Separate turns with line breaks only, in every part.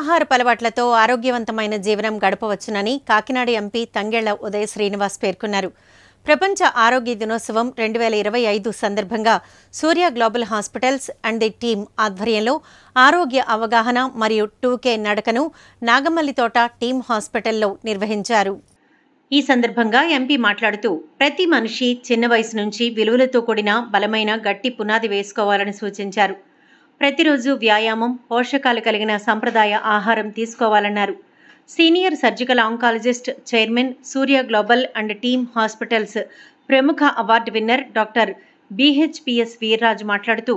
ఆహారపు అలవాట్లతో ఆరోగ్యవంతమైన జీవనం గడపవచ్చునని కాకినాడ ఎంపీ తంగెళ్ల ఉదయ శ్రీనివాస్ పేర్కొన్నారు. ప్రపంచ ఆరోగ్య దినోత్సవం 2025 సందర్భంగా Surya global hospitals and the team ఆధ్వర్యంలో ఆరోగ్య అవగాహన మరియు 2K నడకను నాగమల్లితోట టీమ్ హాస్పిటల్లో నిర్వహించారు. ఈ సందర్భంగా ఎంపీ మాట్లాడుతూ ప్రతి మనిషి చిన్న వయసు నుంచి విలువలతో కూడిన బలమైన గట్టి పునాది వేసుకోవాలని సూచించారు. ప్రతిరోజు వ్యాయామం, పోషకాలు కలిగిన సంప్రదాయ ఆహారం తీసుకోవాలన్నారు. Senior surgical oncologist, chairman, Surya global and team hospitals ప్రముఖ award winner doctor BHPS Veerraju మాట్లాడుతూ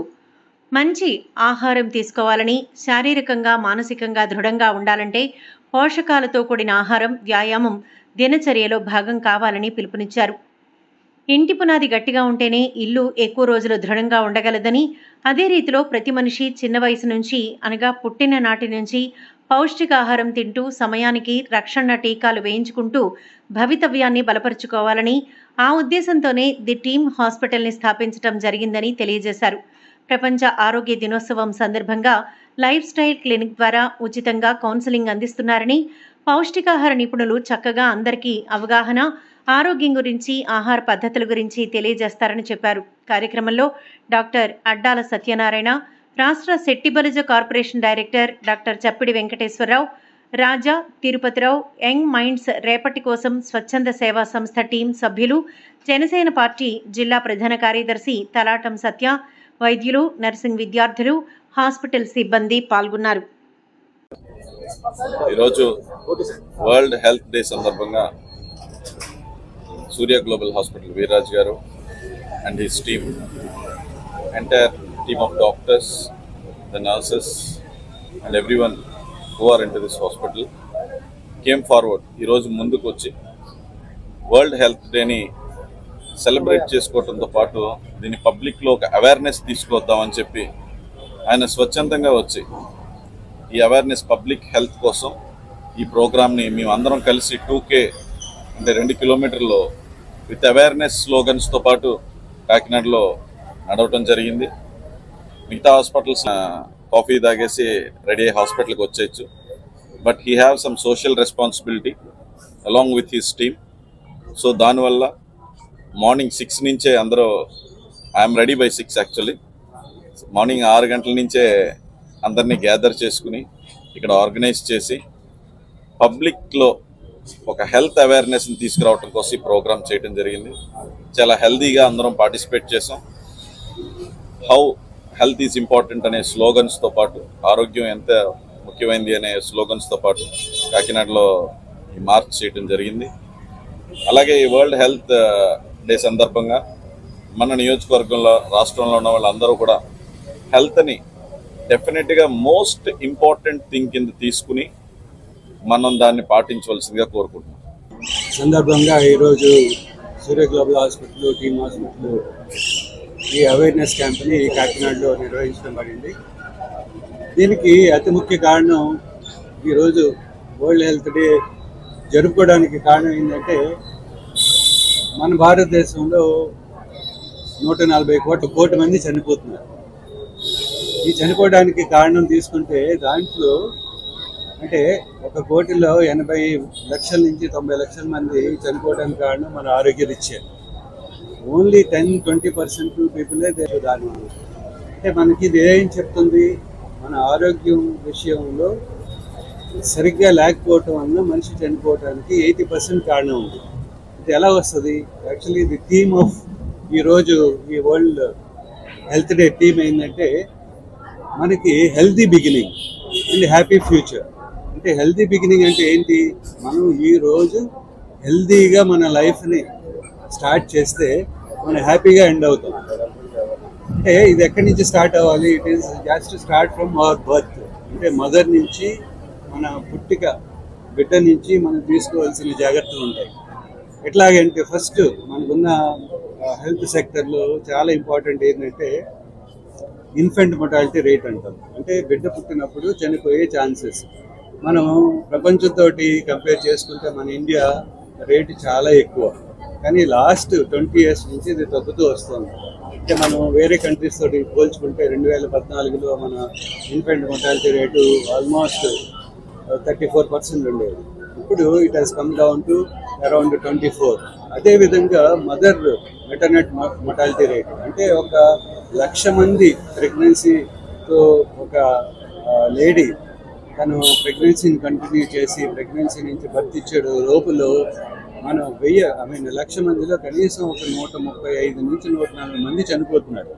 మంచి ఆహారం తీసుకోవాలని, శారీరకంగా మానసికంగా దృఢంగా ఉండాలంటే పోషకాలతో కూడిన ఆహారం, వ్యాయామం దినచర్యలో భాగం కావాలని పిలుపునిచ్చారు. ఇంటి పునాది గట్టిగా ఉంటేనే ఇల్లు ఎక్కువ రోజులు దృఢంగా ఉండగలదని, అదే రీతిలో ప్రతి మనిషి చిన్న వయసు నుంచి అనగా పుట్టిన నాటి నుంచి పౌష్టికాహారం తింటూ సమయానికి రక్షణ టీకాలు వేయించుకుంటూ భవితవ్యాన్ని బలపరుచుకోవాలని, ఆ ఉద్దేశంతోనే ది టీమ్ హాస్పిటల్ని స్థాపించడం జరిగిందని తెలియజేశారు. ప్రపంచ ఆరోగ్య దినోత్సవం సందర్భంగా లైఫ్ స్టైల్ క్లినిక్ ద్వారా ఉచితంగా కౌన్సిలింగ్ అందిస్తున్నారని, పౌష్టికాహార నిపుణులు చక్కగా అందరికీ అవగాహన, ఆరోగ్యం గురించి, ఆహార పద్ధతుల గురించి తెలియజేస్తారని చెప్పారు. కార్యక్రమంలో డాక్టర్ అడ్డాల సత్యనారాయణ, రాష్ట్ర శెట్టిబలిజ కార్పొరేషన్ డైరెక్టర్ డాక్టర్ చప్పిడి వెంకటేశ్వరరావు, రాజా, తిరుపతిరావు, యంగ్ మైండ్స్ రేపటి కోసం స్వచ్ఛంద సేవా సంస్థ టీం సభ్యులు, జనసేన పార్టీ జిల్లా ప్రధాన కార్యదర్శి తలాటం సత్య, వైద్యులు, నర్సింగ్ విద్యార్థులు, హాస్పిటల్ సిబ్బంది పాల్గొన్నారు.
ఈరోజు వరల్డ్ హెల్త్ డే సందర్భంగా సూర్య గ్లోబల్ హాస్పిటల్ వీర్రాజ్ గారు and his team, entire team of doctors, the nurses and everyone who are in to this hospital came forward. ఈరోజు ముందుకు వచ్చి వరల్డ్ హెల్త్ డేని సెలబ్రేట్ చేసుకోవడంతో పాటు దీన్ని పబ్లిక్లో ఒక అవేర్నెస్ తీసుకొద్దామని చెప్పి ఆయన స్వచ్ఛందంగా వచ్చి ఈ అవేర్నెస్ పబ్లిక్ హెల్త్ కోసం ఈ ప్రోగ్రామ్ని మేము అందరం కలిసి 2K అంటే 2 కిలోమీటర్లు విత్ అవేర్నెస్ స్లోగన్స్తో పాటు కాకినాడలో నడవటం జరిగింది. మిగతా హాస్పిటల్స్ కాఫీ తాగేసి రెడీ అయ్యి హాస్పిటల్కి వచ్చేయచ్చు, but he have some social responsibility along with his team. So దానివల్ల మార్నింగ్ 6 నుంచే అందరూ, I'm ready by 6 actually, morning 6 గంటల నుంచే అందరినీ గ్యాదర్ చేసుకుని ఇక్కడ ఆర్గనైజ్ చేసి పబ్లిక్లో ఒక హెల్త్ అవేర్నెస్ని తీసుకురావడం కోసం ఈ ప్రోగ్రామ్ చేయడం జరిగింది. చాలా హెల్తీగా అందరం పార్టిసిపేట్ చేసాం. హౌ హెల్త్ ఈజ్ ఇంపార్టెంట్ అనే స్లోగన్స్తో పాటు, ఆరోగ్యం ఎంత ముఖ్యమైనది అనే స్లోగన్స్తో పాటు కాకినాడలో ఈ మార్చ్ చేయడం జరిగింది. అలాగే ఈ వరల్డ్ హెల్త్ డే సందర్భంగా మన నియోజకవర్గంలో, రాష్ట్రంలో ఉన్న వాళ్ళందరూ కూడా హెల్త్ని డెఫినెట్గా మోస్ట్ ఇంపార్టెంట్ థింగ్ కింద తీసుకుని మనం దాన్ని పాటించవలసిందిగా కోరుకుంటున్నాం.
సందర్భంగా ఈరోజు సూర్య గ్లోబల్ హాస్పిటల్, టీమ్ హాస్పిటల్ ఈ అవేర్నెస్ క్యాంప్ని కాకినాడలో నిర్వహించడం పడింది. దీనికి అతి ముఖ్య కారణం, ఈరోజు వరల్డ్ హెల్త్ డే జరుపుకోవడానికి కారణం ఏంటంటే, మన భారతదేశంలో 140 కోట్ల మంది చనిపోతున్నారు. ఈ చనిపోవడానికి కారణం తీసుకుంటే దాంట్లో అంటే 1 కోటిలో 80 లక్షల నుంచి 90 లక్షల మంది చనిపోవడానికి కారణం మన ఆరోగ్యరీత్యా. ఓన్లీ 10-20% పీపులే దాని అంటే మనకి ఇది ఏం చెప్తుంది, మన ఆరోగ్యం విషయంలో సరిగ్గా లేకపోవటం వల్ల మనిషి చనిపోవడానికి 80% కారణం ఉంది. ఇది ఎలా వస్తుంది? యాక్చువల్లీ ది థీమ్ ఆఫ్ ఈరోజు ఈ వరల్డ్ హెల్త్ డే థీమ్ ఏంటంటే, మనకి healthy beginning and happy future. అంటే హెల్తీ బిగినింగ్ అంటే ఏంటి? మనం ఈరోజు హెల్తీగా మన లైఫ్ని స్టార్ట్ చేస్తే మనం హ్యాపీగా ఎండ్ అవుతాం. అంటే ఇది ఎక్కడి నుంచి స్టార్ట్ అవ్వాలి? It is just start from our birth. అంటే మదర్ నుంచి, మన పుట్టిక బిడ్డ నుంచి మనం తీసుకోవాల్సిన జాగ్రత్తలు ఉంటాయి. ఎట్లాగంటే ఫస్ట్ మనకున్న హెల్త్ సెక్టర్లో చాలా ఇంపార్టెంట్ ఏంటంటే ఇన్ఫెంట్ మొర్టాలిటీ రేట్ అంటాం. అంటే బిడ్డ పుట్టినప్పుడు చనిపోయే ఛాన్సెస్. మనం ప్రపంచంతో కంపేర్ చేసుకుంటే మన ఇండియా రేటు చాలా ఎక్కువ, కానీ లాస్ట్ 20 years నుంచి ఇది తగ్గుతూ వస్తుంది. అంటే మనం వేరే కంట్రీస్ తోటి పోల్చుకుంటే 2014లో మన ఇన్ఫెంట్ మొర్టాలిటీ రేటు ఆల్మోస్ట్ 34% ఉండేది. ఇప్పుడు it has come down to around 24. అదేవిధంగా మెటర్నెట్ మొటాలిటీ రేట్ అంటే 1,00,000 మంది ప్రెగ్నెన్సీతో ఒక లేడీ తను ప్రెగ్నెన్సీని కంటిన్యూ చేసి ప్రెగ్నెన్సీ నుంచి భర్తిచ్చాడు లోపల మనం 1,00,000 మందిలో కనీసం 135 నుంచి 140 మంది చనిపోతున్నారు.